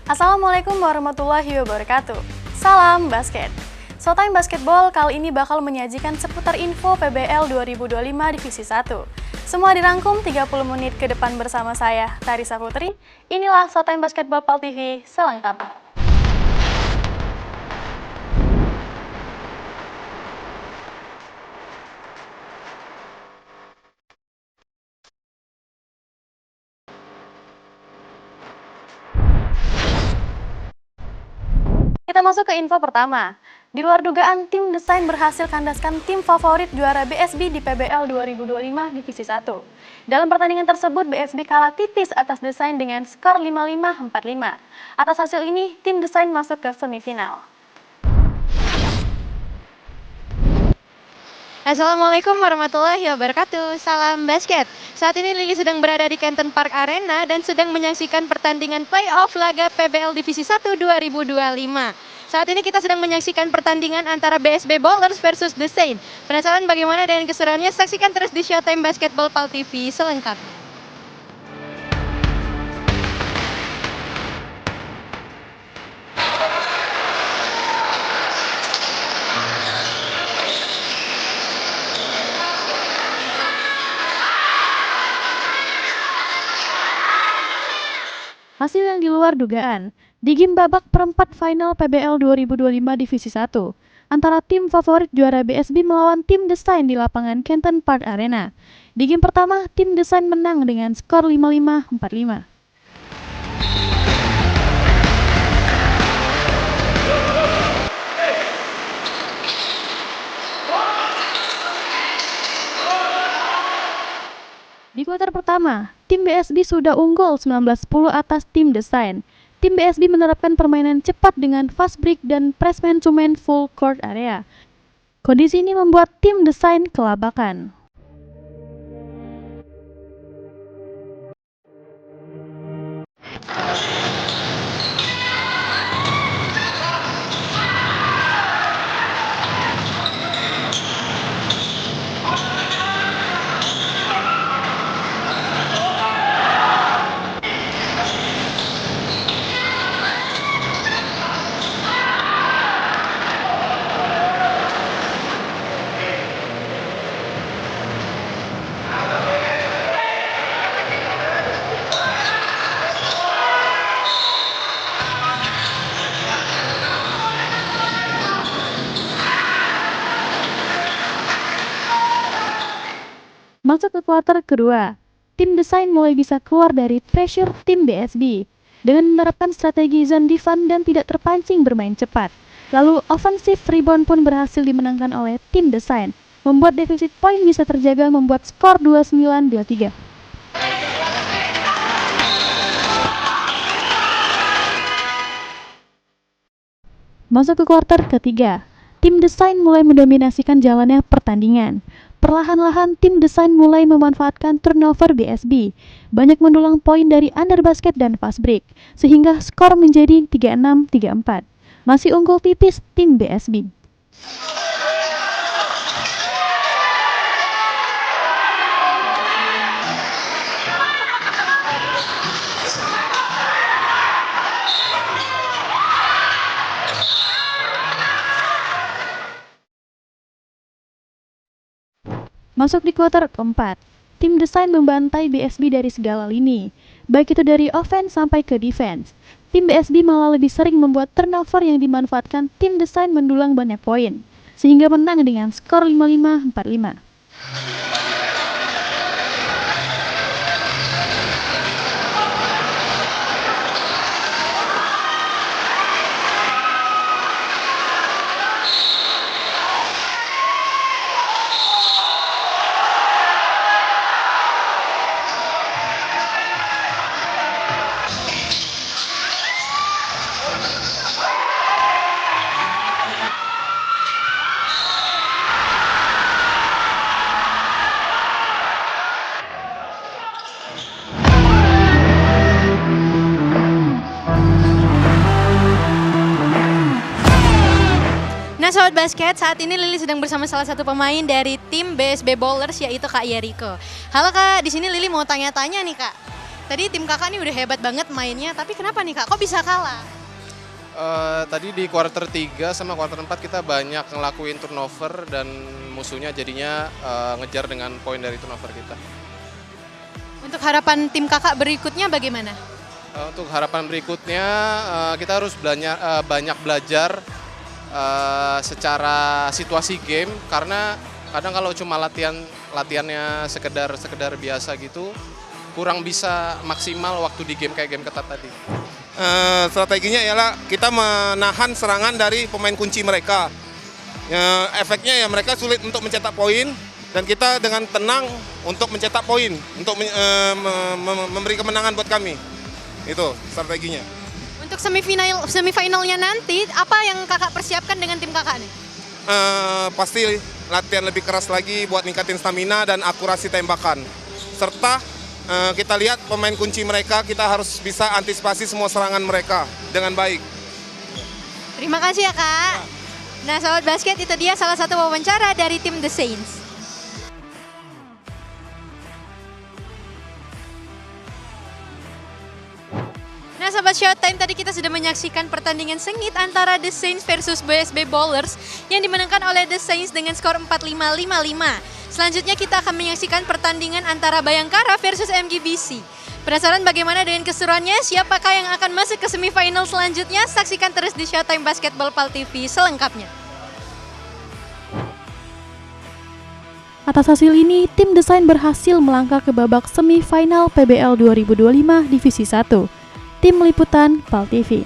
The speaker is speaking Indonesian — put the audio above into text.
Assalamualaikum warahmatullahi wabarakatuh. Salam basket. Showtime Basketball kali ini bakal menyajikan seputar info PBL 2025 Divisi 1. Semua dirangkum 30 menit ke depan bersama saya, Tarisa Putri. Inilah Showtime Basketball Pal TV selengkapnya. Kita masuk ke info pertama. Di luar dugaan, tim desain berhasil kandaskan tim favorit juara BSB di PBL 2025 Divisi 1. Dalam pertandingan tersebut, BSB kalah tipis atas desain dengan skor 55-45. Atas hasil ini, tim desain masuk ke semifinal. Assalamualaikum warahmatullahi wabarakatuh. Salam basket. Saat ini Lili sedang berada di Canton Park Arena dan sedang menyaksikan pertandingan playoff laga PBL Divisi 1 2025. Saat ini kita sedang menyaksikan pertandingan antara BSB Ballers versus The Saint. Penasaran bagaimana dengan keseruannya? Saksikan terus di Showtime Basketball Pal TV selengkapnya. Hasil yang di luar dugaan, di game babak perempat final PBL 2025 Divisi 1, antara tim favorit juara BSB melawan tim desain di lapangan Canton Park Arena. Di game pertama, tim desain menang dengan skor 55-45. Di kuarter pertama, tim BSB sudah unggul 19-10 atas tim desain. Tim BSB menerapkan permainan cepat dengan fast break dan press man-to-man full court area. Kondisi ini membuat tim desain kelabakan. Masuk ke kuarter kedua, tim desain mulai bisa keluar dari pressure tim BSB dengan menerapkan strategi zone defense dan tidak terpancing bermain cepat. Lalu offensive rebound pun berhasil dimenangkan oleh tim desain, membuat defisit poin bisa terjaga membuat skor 29-23. Masuk ke kuarter ketiga, tim desain mulai mendominasikan jalannya pertandingan. Perlahan-lahan tim desain mulai memanfaatkan turnover BSB, banyak mendulang poin dari under basket dan fast break, sehingga skor menjadi 36-34. Masih unggul tipis tim BSB. Masuk di kuarter keempat, tim desain membantai BSB dari segala lini, baik itu dari offense sampai ke defense. Tim BSB malah lebih sering membuat turnover yang dimanfaatkan tim desain mendulang banyak poin, sehingga menang dengan skor 55-45. Nah Sobat Basket, saat ini Lili sedang bersama salah satu pemain dari tim BSB Ballers yaitu Kak Yeriko. Halo Kak, di sini Lili mau tanya-tanya nih Kak. Tadi tim kakak nih udah hebat banget mainnya, tapi kenapa nih kak, kok bisa kalah? Tadi di kuarter 3 sama kuarter 4 kita banyak ngelakuin turnover dan musuhnya jadinya ngejar dengan poin dari turnover kita. Untuk harapan tim kakak berikutnya bagaimana? Untuk harapan berikutnya kita harus banyak belajar secara situasi game karena kadang kalau cuma latihannya sekedar biasa gitu kurang bisa maksimal waktu di game kayak game ketat tadi. Strateginya ialah kita menahan serangan dari pemain kunci mereka. Efeknya ya mereka sulit untuk mencetak poin dan kita dengan tenang untuk mencetak poin, untuk memberi kemenangan buat kami. Itu strateginya. Untuk semifinalnya nanti, apa yang kakak persiapkan dengan tim kakak nih? Pasti latihan lebih keras lagi buat ningkatin stamina dan akurasi tembakan. Serta kita lihat pemain kunci mereka, kita harus bisa antisipasi semua serangan mereka dengan baik. Terima kasih ya kak. Nah sahabat basket, itu dia salah satu wawancara dari tim The Saints. Nah sahabat Showtime, tadi kita sudah menyaksikan pertandingan sengit antara The Saints versus BSB Ballers yang dimenangkan oleh The Saints dengan skor 45-55. Selanjutnya kita akan menyaksikan pertandingan antara Bayangkara versus MGBC. Penasaran bagaimana dengan keseruannya? Siapakah yang akan masuk ke semifinal selanjutnya? Saksikan terus di Showtime Basketball Pal TV selengkapnya. Atas hasil ini, tim desain berhasil melangkah ke babak semifinal PBL 2025 Divisi 1. Tim Liputan Pal TV.